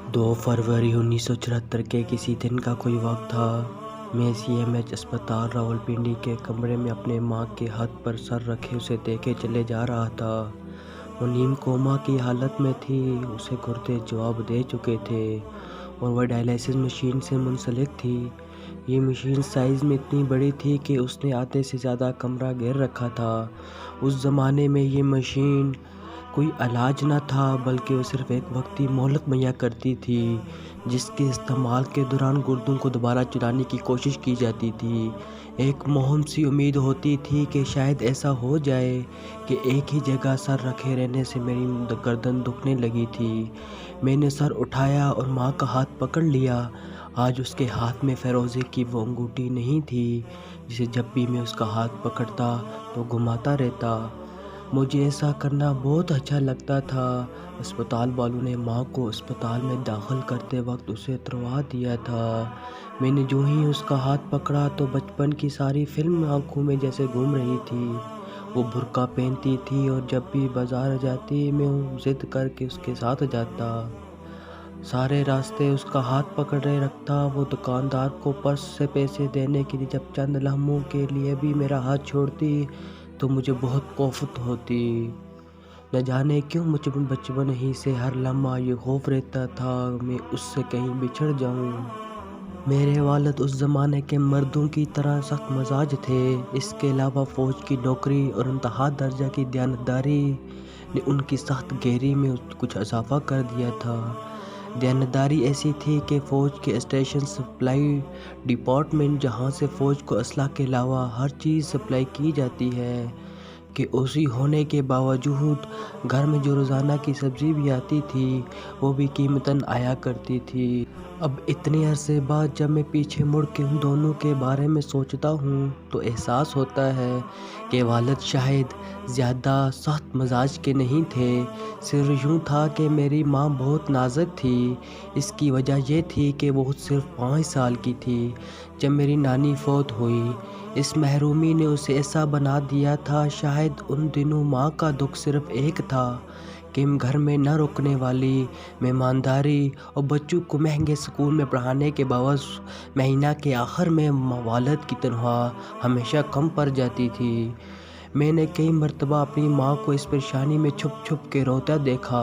2 फरवरी 1974 के किसी दिन का कोई वक्त था। मैं CMH अस्पताल रावलपिंडी के कमरे में अपने माँ के हाथ पर सर रखे उसे देखे चले जा रहा था। वो नीम कोमा की हालत में थी, उसे गुर्दे जवाब दे चुके थे और वह डायलिसिस मशीन से मुंसलिक थी। ये मशीन साइज़ में इतनी बड़ी थी कि उसने आधे से ज़्यादा कमरा घेर रखा था। उस ज़माने में ये मशीन कोई इलाज न था, बल्कि वो सिर्फ एक वक्ती मोहलत मुहैया करती थी, जिसके इस्तेमाल के दौरान गुर्दों को दोबारा चलाने की कोशिश की जाती थी। एक मोहम सी उम्मीद होती थी कि शायद ऐसा हो जाए कि एक ही जगह सर रखे रहने से मेरी गर्दन दुखने लगी थी। मैंने सर उठाया और माँ का हाथ पकड़ लिया। आज उसके हाथ में फ़िरोज़े की वो अंगूठी नहीं थी, जिसे जब भी मैं उसका हाथ पकड़ता तो घुमाता रहता। मुझे ऐसा करना बहुत अच्छा लगता था। अस्पताल वालों ने माँ को अस्पताल में दाखिल करते वक्त उसे उतरवा दिया था। मैंने जो ही उसका हाथ पकड़ा तो बचपन की सारी फिल्म आंखों में जैसे घूम रही थी। वो बुर्का पहनती थी और जब भी बाजार जाती मैं जिद करके उसके साथ जाता। सारे रास्ते उसका हाथ पकड़े रखता। वो दुकानदार को पर्स से पैसे देने के लिए जब चंद लम्हों के लिए भी मेरा हाथ छोड़ती तो मुझे बहुत खौफ होती। न जाने क्यों मुझे बचपन ही से हर लम्हा ये खौफ रहता था मैं उससे कहीं बिछड़ जाऊं। मेरे वालिद उस ज़माने के मर्दों की तरह सख्त मिजाज थे। इसके अलावा फ़ौज की नौकरी और इंतहा दर्जा की दयानतदारी ने उनकी सख्त गहरी में कुछ इजाफा कर दिया था। दयानतदारी ऐसी थी कि फ़ौज के स्टेशन सप्लाई डिपार्टमेंट, जहां से फ़ौज को असला के अलावा हर चीज़ सप्लाई की जाती है, कि उसी होने के बावजूद घर में जो रोज़ाना की सब्ज़ी भी आती थी वो भी कीमतन आया करती थी। अब इतने अरसे बाद जब मैं पीछे मुड़ के उन दोनों के बारे में सोचता हूँ तो एहसास होता है कि वालिद शायद ज़्यादा सख्त मिजाज के नहीं थे। सिर्फ यूँ था कि मेरी माँ बहुत नाजुक थी। इसकी वजह यह थी कि वो सिर्फ 5 साल की थी जब मेरी नानी फौत हुई। इस महरूमी ने उसे ऐसा बना दिया था। शायद उन दिनों माँ का दुख सिर्फ एक था कि घर में न रुकने वाली मेहमानदारी और बच्चों को महंगे स्कूल में पढ़ाने के बावजूद महीना के आखिर में वालिद की तनख्वाह हमेशा कम पड़ जाती थी। मैंने कई मरतबा अपनी माँ को इस परेशानी में छुप छुप के रोता देखा।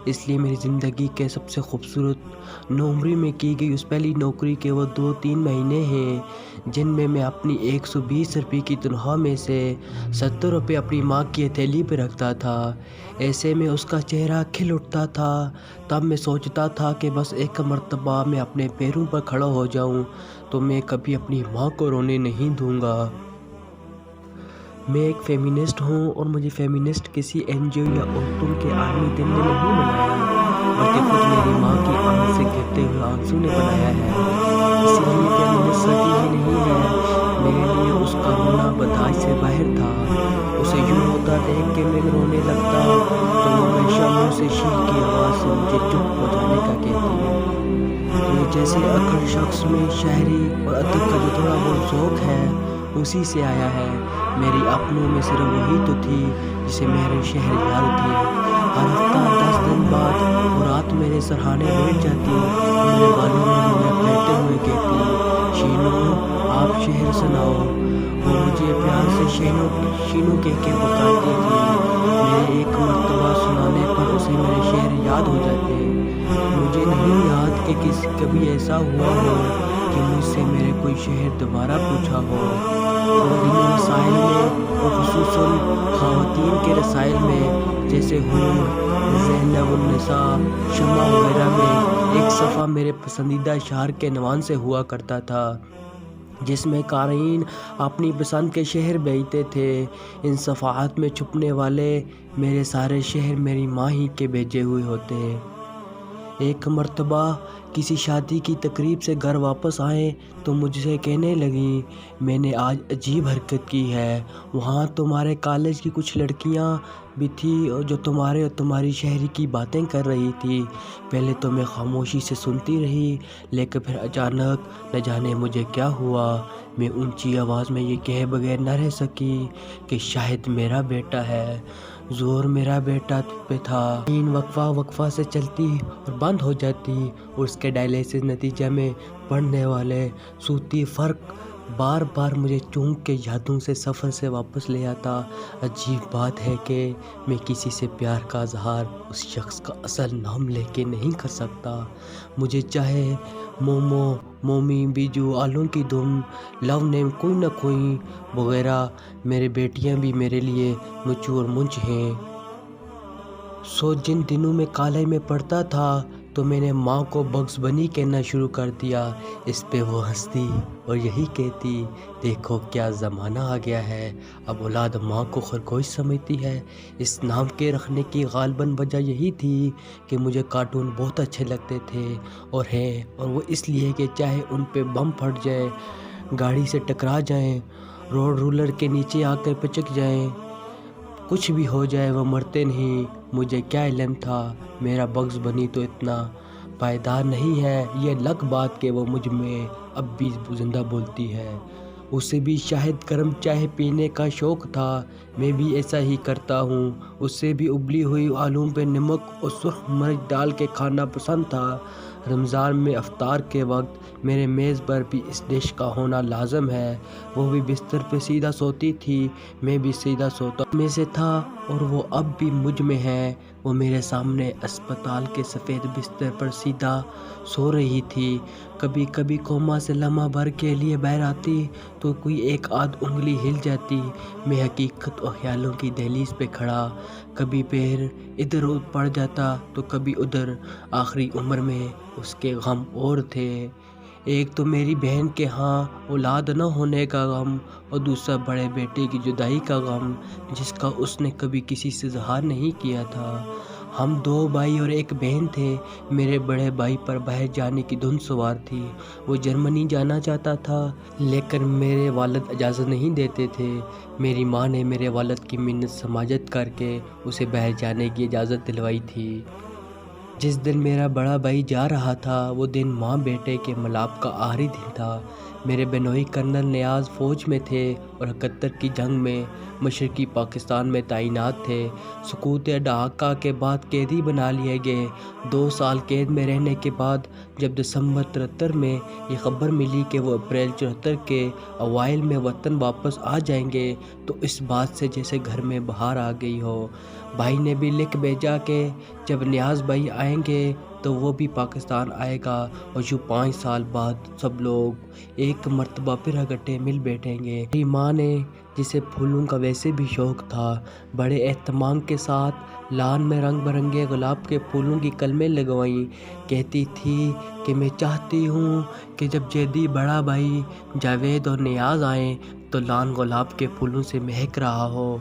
इसलिए मेरी ज़िंदगी के सबसे खूबसूरत नौकरी में की गई उस पहली नौकरी के वो 2-3 महीने हैं जिनमें मैं अपनी 120 रुपये की तनख्वाह में से 70 रुपये अपनी माँ की हथेली पर रखता था। ऐसे में उसका चेहरा खिल उठता था। तब मैं सोचता था कि बस एक मरतबा मैं अपने पैरों पर खड़ा हो जाऊं तो मैं कभी अपनी माँ को रोने नहीं दूंगा। मैं एक फेमिनिस्ट हूँ और मुझे फेमिनिस्ट किसी NGO या औरतों के आर्मी दिन ने नहीं बनाया, बल्कि खुद मेरी माँ की आंख से गिरते हुए आंसू ने बनाया है। इसीलिए फेमिनिस्ट सती ही नहीं है, मेरे लिए उसका रोना बर्दाश्त से बाहर था। उसे यूँ होता देख के मैं रोने लगता तो वो हमेशा मुँह से शील की आवाज़ से मुझे चुप हो जाने का कहती। ये जैसे अक्ल शख्स में शायरी और अदब का जो थोड़ा बहुत शौक़ है उसी से आया है। मेरी अपनों में सिर्फ वही तो थी जिसे मेरे शहर याद थी। हर हफ्ता 10 दिन बाद वो रात मेरे सरहाने बैठ जाती और मेरे बालों में मुझे फेरते हुए कहती, शीनू आप शहर सुनाओ। वो मुझे प्यार से शीनू कह के पुकारती थी। मेरे एक मरतबा सुनाने पर उसे मेरे शहर याद हो जाते। मुझे नहीं याद कि कभी ऐसा हुआ हो कि मुझसे मेरे कोई शहर दोबारा पूछा हो। और इन रसाइल में और खुसूसन ख़वातीन के रसाइल में जैसे हूर, ज़ैनबुन्निसा, शम्मा वगैरह में एक सफ़ा मेरे पसंदीदा अशआर के नवान से हुआ करता था जिसमें क़ारीन अपनी पसंद के शहर भेजते थे। इन सफ़ाहात में छुपने वाले मेरे सारे शहर मेरी माँ ही के भेजे हुए होते। एक मर्तबा किसी शादी की तकरीब से घर वापस आए तो मुझसे कहने लगी, मैंने आज अजीब हरकत की है। वहाँ तुम्हारे कॉलेज की कुछ लड़कियाँ भी थी और जो तुम्हारे और तुम्हारी शहरी की बातें कर रही थी। पहले तो मैं खामोशी से सुनती रही, लेकिन फिर अचानक न जाने मुझे क्या हुआ, मैं ऊंची आवाज़ में ये कहे बगैर न रह सकी कि शायद मेरा बेटा है। जोर मेरा बेटा पे था। मशीन वक्फा वक्फा से चलती और बंद हो जाती और उसके डायलिसिस नतीजे में पड़ने वाले सूती फ़र्क बार बार मुझे चूम के यादों से सफ़र से वापस ले आता। अजीब बात है कि मैं किसी से प्यार का इजहार उस शख्स का असल नाम लेके नहीं कर सकता। मुझे चाहे मोमो, मोमी, बीजू, आलू की दुम, लव नेम कोई ना कोई वगैरह, मेरे बेटियां भी मेरे लिए मुझू और मुंज हैं। जिन दिनों में कॉलेज में पढ़ता था तो मैंने माँ को बग्स बनी कहना शुरू कर दिया। इस पे वो हंसती और यही कहती, देखो क्या ज़माना आ गया है, अब औलाद माँ को खरगोश समझती है। इस नाम के रखने की गालबन वजह यही थी कि मुझे कार्टून बहुत अच्छे लगते थे और हैं, और वो इसलिए कि चाहे उन पे बम फट जाए, गाड़ी से टकरा जाएं, रोड रूलर के नीचे आकर पिचक जाएं, कुछ भी हो जाए वो मरते नहीं। मुझे क्या इल्म था, मेरा बग्स बनी तो इतना पायदार नहीं है। ये अलग बात कि वो मुझ में अब भी जिंदा बोलती है। उसे भी शायद गर्म चाय पीने का शौक़ था, मैं भी ऐसा ही करता हूँ। उससे भी उबली हुई आलू पे नमक और सुर्ख मिर्च डाल के खाना पसंद था। रमज़ान में अफ्तार के वक्त मेरे मेज़ पर भी इस डिश का होना लाजम है। वो भी बिस्तर पे सीधा सोती थी, मैं भी सीधा सोता में से था, और वो अब भी मुझ में है। वो मेरे सामने अस्पताल के सफ़ेद बिस्तर पर सीधा सो रही थी। कभी कभी कोमा से लम्हा भर के लिए बाहर आती तो कोई एक आध उंगली हिल जाती। मैं हकीकत और ख्यालों की दहलीज पे खड़ा, कभी पैर इधर पड़ जाता तो कभी उधर। आखिरी उम्र में उसके गम और थे। एक तो मेरी बहन के यहाँ औलाद न होने का गम, और दूसरा बड़े बेटे की जुदाई का गम, जिसका उसने कभी किसी से इज़हार नहीं किया था। हम 2 भाई और एक बहन थे। मेरे बड़े भाई पर बाहर जाने की धुन सवार थी। वो जर्मनी जाना चाहता था, लेकिन मेरे वालिद इजाज़त नहीं देते थे। मेरी माँ ने मेरे वालिद की मिन्नत समाजत करके उसे बाहर जाने की इजाज़त दिलवाई थी। जिस दिन मेरा बड़ा भाई जा रहा था, वो दिन माँ बेटे के मिलाप का आखिरी दिन था। मेरे बेनोई कर्नल नियाज़ फ़ौज में थे और 71 की जंग में मशरक़ी पाकिस्तान में तैनात थे। सकूत ढाका के बाद कैदी बना लिए गए। 2 साल कैद में रहने के बाद जब दिसंबर 73 में ये खबर मिली कि वो अप्रैल 74 के अवाइल में वतन वापस आ जाएंगे, तो इस बात से जैसे घर में बाहर आ गई हो। भाई ने भी लिख भेजा कि जब नियाज़ भाई आएंगे तो वो भी पाकिस्तान आएगा, और यूँ 5 साल बाद सब लोग एक मर्तबा फिर इकट्ठे मिल बैठेंगे। मेरी माँ ने, जिसे फूलों का वैसे भी शौक़ था, बड़े एहतमाम के साथ लान में रंग बिरंगे गुलाब के फूलों की कलमें लगवाईं। कहती थी कि मैं चाहती हूँ कि जब जैदी बड़ा भाई जावेद और नियाज़ आएँ तो लान गुलाब के फूलों से महक रहा हो।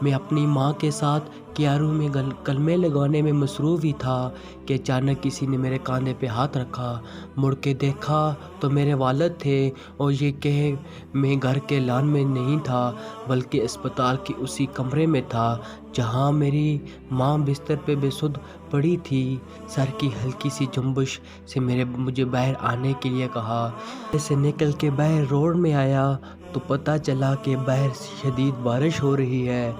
मैं अपनी माँ के साथ क्यारू में कलमे लगाने में मसरूफ़ ही था कि अचानक किसी ने मेरे कांधे पे हाथ रखा। मुड़ के देखा तो मेरे वालिद थे, और ये कहे मैं घर के लान में नहीं था बल्कि अस्पताल की उसी कमरे में था जहाँ मेरी माँ बिस्तर पे बेसुध पड़ी थी। सर की हल्की सी जुम्बश से मुझे बाहर आने के लिए कहा। ऐसे निकल के बाहर रोड में आया तो पता चला कि बाहर शदीद बारिश हो रही है,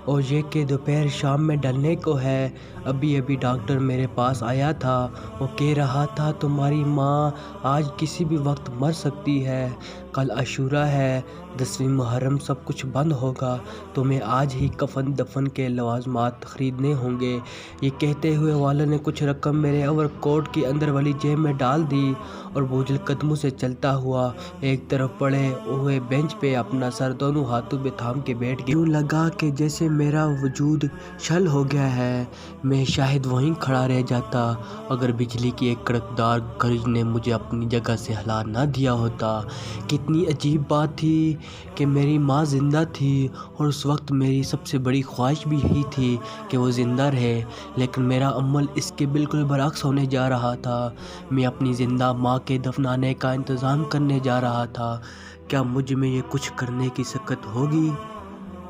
और ये कि दोपहर शाम में ढलने को है। अभी अभी डॉक्टर मेरे पास आया था, वो कह रहा था तुम्हारी माँ आज किसी भी वक्त मर सकती है। कल अशूरा है, 10वीं मुहर्रम, सब कुछ बंद होगा, तुम्हें आज ही कफन दफन के लवाजमात ख़रीदने होंगे। ये कहते हुए वाले ने कुछ रकम मेरे ओवरकोट की अंदर वाली जेब में डाल दी और बोझल कदमों से चलता हुआ एक तरफ पड़े हुए बेंच पे अपना सर दोनों हाथों में थाम के बैठ गया। यूँ लगा कि जैसे मेरा वजूद छल हो गया है। मैं शायद वहीं खड़ा रह जाता अगर बिजली की एक कड़कदार गरज ने मुझे अपनी जगह से हिला ना दिया होता। कितनी अजीब बात थी कि मेरी माँ ज़िंदा थी, और उस वक्त मेरी सबसे बड़ी ख्वाहिश भी यही थी कि वो ज़िंदा रहे, लेकिन मेरा अमल इसके बिल्कुल बरअक्स होने जा रहा था। मैं अपनी ज़िंदा माँ के दफनाने का इंतज़ाम करने जा रहा था। क्या मुझ में ये कुछ करने की सकत होगी?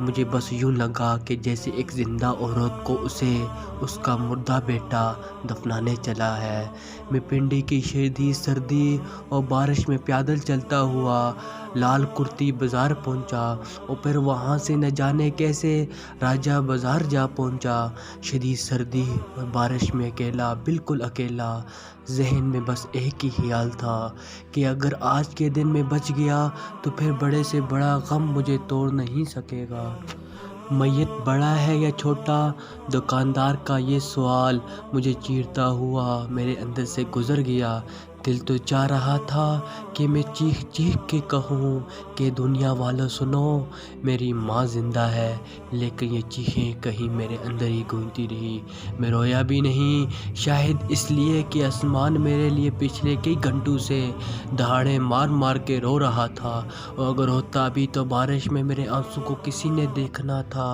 مجھے بس یوں لگا کہ جیسے ایک زندہ عورت کو اسے اس کا مردہ بیٹا دفنانے چلا ہے۔ میں پنڈی کی شدید سردی اور بارش میں پیدل چلتا ہوا لال کرتی بازار پہنچا اور پھر وہاں سے نہ جانے کیسے راجہ بازار جا پہنچا۔ شدید سردی اور بارش میں اکیلا، بالکل اکیلا۔ ذہن میں بس ایک ہی خیال تھا کہ اگر آج کے دن میں بچ گیا تو پھر بڑے سے بڑا غم مجھے توڑ نہیں سکے گا۔ میت بڑا ہے یا چھوٹا؟ دکاندار کا یہ سوال مجھے چیرتا ہوا میرے اندر سے گزر گیا۔ دل تو چاہ رہا تھا کہ میں چیخ چیخ کے کہوں کہ دنیا والوں سنو، میری ماں زندہ ہے، لیکن یہ چیخیں کہیں میرے اندر ہی گونجتی رہی۔ میں رویا بھی نہیں، شاید اس لیے کہ آسمان میرے لیے پچھلے کئی گھنٹوں سے دہاڑے مار مار کے رو رہا تھا، اور اگر ہوتا بھی تو بارش میں میرے آنسوں کو کسی نے دیکھنا تھا۔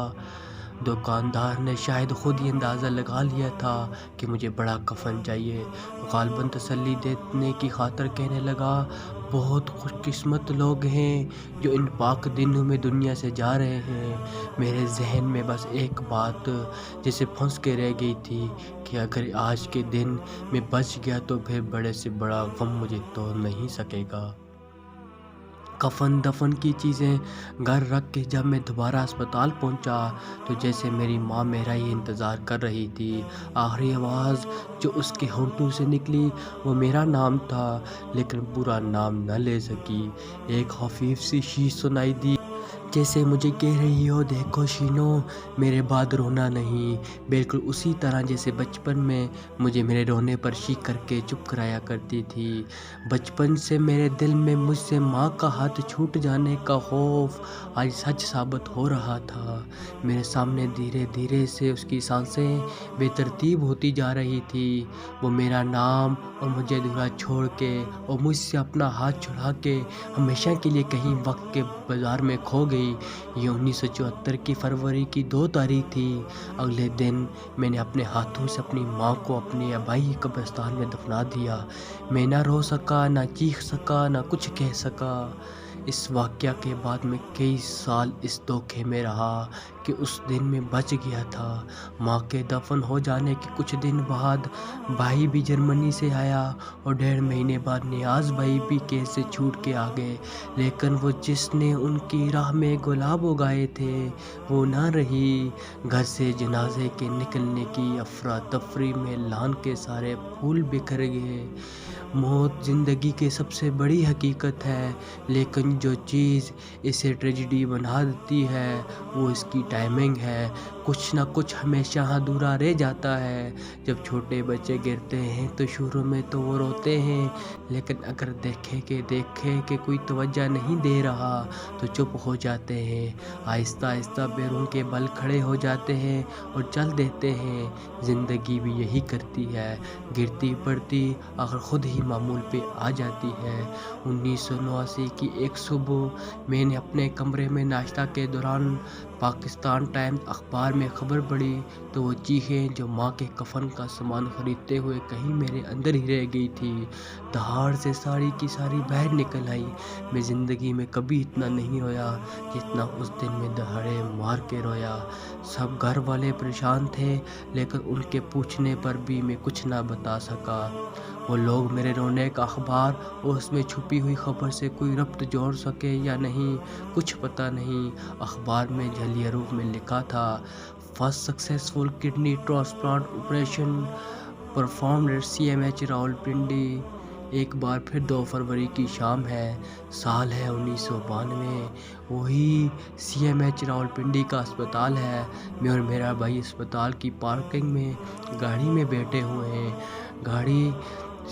دکاندار نے شاید خود ہی اندازہ لگا لیا تھا کہ مجھے بڑا کفن چاہیے۔ غالباً تسلی دینے کی خاطر کہنے لگا، بہت خوش قسمت لوگ ہیں جو ان پاک دنوں میں دنیا سے جا رہے ہیں۔ میرے ذہن میں بس ایک بات جیسے پھنس کے رہ گئی تھی کہ اگر آج کے دن میں بچ گیا تو پھر بڑے سے بڑا غم مجھے توڑ نہیں سکے گا۔ کفن دفن کی چیزیں گھر رکھ کے جب میں دوبارہ اسپتال پہنچا تو جیسے میری ماں میرا ہی انتظار کر رہی تھی۔ آخری آواز جو اس کے ہونٹوں سے نکلی وہ میرا نام تھا، لیکن پورا نام نہ لے سکی۔ ایک خفیف سی شیش سنائی دی، جیسے مجھے کہہ رہی ہو، دیکھو شینو، میرے بعد رونا نہیں۔ بالکل اسی طرح جیسے بچپن میں مجھے میرے رونے پر چیخ کر کے چپ کرایا کرتی تھی۔ بچپن سے میرے دل میں مجھ سے ماں کا ہاتھ چھوٹ جانے کا خوف آج سچ ثابت ہو رہا تھا۔ میرے سامنے دھیرے دھیرے سے اس کی سانسیں بے ترتیب ہوتی جا رہی تھی۔ وہ میرا نام اور مجھے ادھورا چھوڑ کے اور مجھ سے اپنا ہاتھ چھڑا کے ہمیشہ کے لیے کہیں وقت کے بازار میں کھو گئی۔ یہ 1974 کی فروری کی 2 تاریخ تھی۔ اگلے دن میں نے اپنے ہاتھوں سے اپنی ماں کو اپنے آبائی قبرستان میں دفنا دیا۔ میں نہ رو سکا، نہ چیخ سکا، نہ کچھ کہہ سکا۔ اس واقعہ کے بعد میں کئی سال اس دھوکے میں رہا کہ اس دن میں بچ گیا تھا۔ ماں کے دفن ہو جانے کے کچھ دن بعد بھائی بھی جرمنی سے آیا اور 1.5 مہینے بعد نیاز بھائی بھی کیس سے چھوٹ کے آ گئے، لیکن وہ جس نے ان کی راہ میں گلاب اگائے تھے وہ نہ رہی۔ گھر سے جنازے کے نکلنے کی افراتفری میں لان کے سارے پھول بکھر گئے۔ موت زندگی کی سب سے بڑی حقیقت ہے، لیکن جو چیز اسے ٹریجڈی بنا دیتی ہے وہ اس کی ٹائمنگ ہے۔ کچھ نہ کچھ ہمیشہ ادھورا رہ جاتا ہے۔ جب چھوٹے بچے گرتے ہیں تو شروع میں تو وہ روتے ہیں، لیکن اگر دیکھے کہ کوئی توجہ نہیں دے رہا تو چپ ہو جاتے ہیں۔ آہستہ آہستہ پیروں کے بل کھڑے ہو جاتے ہیں اور چل دیتے ہیں۔ زندگی بھی یہی کرتی ہے، گرتی پڑتی آخر خود ہی معمول پہ آ جاتی ہے۔ 1989 کی ایک صبح میں نے اپنے کمرے میں ناشتہ کے دوران پاکستان ٹائمز اخبار میں خبر پڑھی تو وہ چیخیں جو ماں کے کفن کا سامان خریدتے ہوئے کہیں میرے اندر ہی رہ گئی تھی، دہاڑ سے ساری کی ساری باہر نکل آئی۔ میں زندگی میں کبھی اتنا نہیں رویا جتنا اس دن میں دہاڑے مار کے رویا۔ سب گھر والے پریشان تھے، لیکن ان کے پوچھنے پر بھی میں کچھ نہ بتا سکا۔ وہ لوگ میرے رونے کا اخبار اور اس میں چھپی ہوئی خبر سے کوئی ربط جوڑ سکے یا نہیں کچھ پتہ نہیں۔ اخبار میں جعلی حروف میں لکھا تھا، first successful kidney transplant operation performed at CMH Rawalpindi. ایک بار پھر 2 فروری کی شام ہے، سال ہے 1992۔ وہی CMH راولپنڈی کا اسپتال ہے۔ میں اور میرا بھائی اسپتال کی پارکنگ میں گاڑی میں بیٹھے ہوئے ہیں۔ گاڑی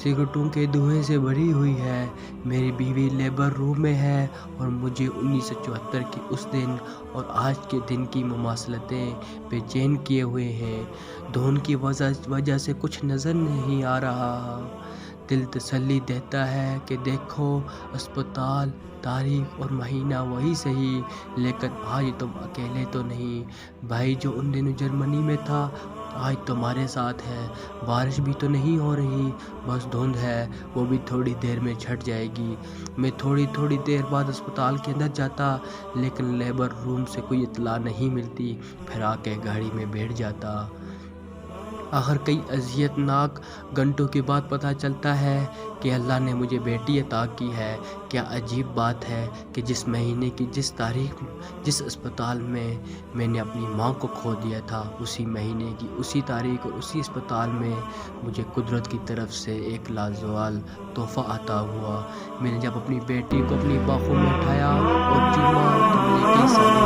سگریٹوں کے دھوئیں سے بھری ہوئی ہے۔ میری بیوی لیبر روم میں ہے اور مجھے 1974 کے اس دن اور آج کے دن کی مماثلتیں بے چین کیے ہوئے ہیں۔ دھند کی وجہ سے کچھ نظر نہیں آ رہا۔ دل تسلی دیتا ہے کہ دیکھو، اسپتال، تاریخ اور مہینہ وہی صحیح، لیکن آج تم اکیلے تو نہیں۔ بھائی جو ان دنوں جرمنی میں تھا آج تمہارے ساتھ ہے، بارش بھی تو نہیں ہو رہی، بس دھند ہے، وہ بھی تھوڑی دیر میں چھٹ جائے گی۔ میں تھوڑی دیر بعد اسپتال کے اندر جاتا، لیکن لیبر روم سے کوئی اطلاع نہیں ملتی، پھر آ کے گاڑی میں بیٹھ جاتا۔ آخر کئی اذیت ناک گھنٹوں کے بعد پتہ چلتا ہے کہ اللہ نے مجھے بیٹی عطا کی ہے۔ کیا عجیب بات ہے کہ جس مہینے کی جس تاریخ جس اسپتال میں میں نے اپنی ماں کو کھو دیا تھا، اسی مہینے کی اسی تاریخ اور اسی اسپتال میں مجھے قدرت کی طرف سے ایک لازوال تحفہ عطا ہوا۔ میں نے جب اپنی بیٹی کو اپنی باہوں میں اٹھایا اور چوما تو مجھے کئی سارے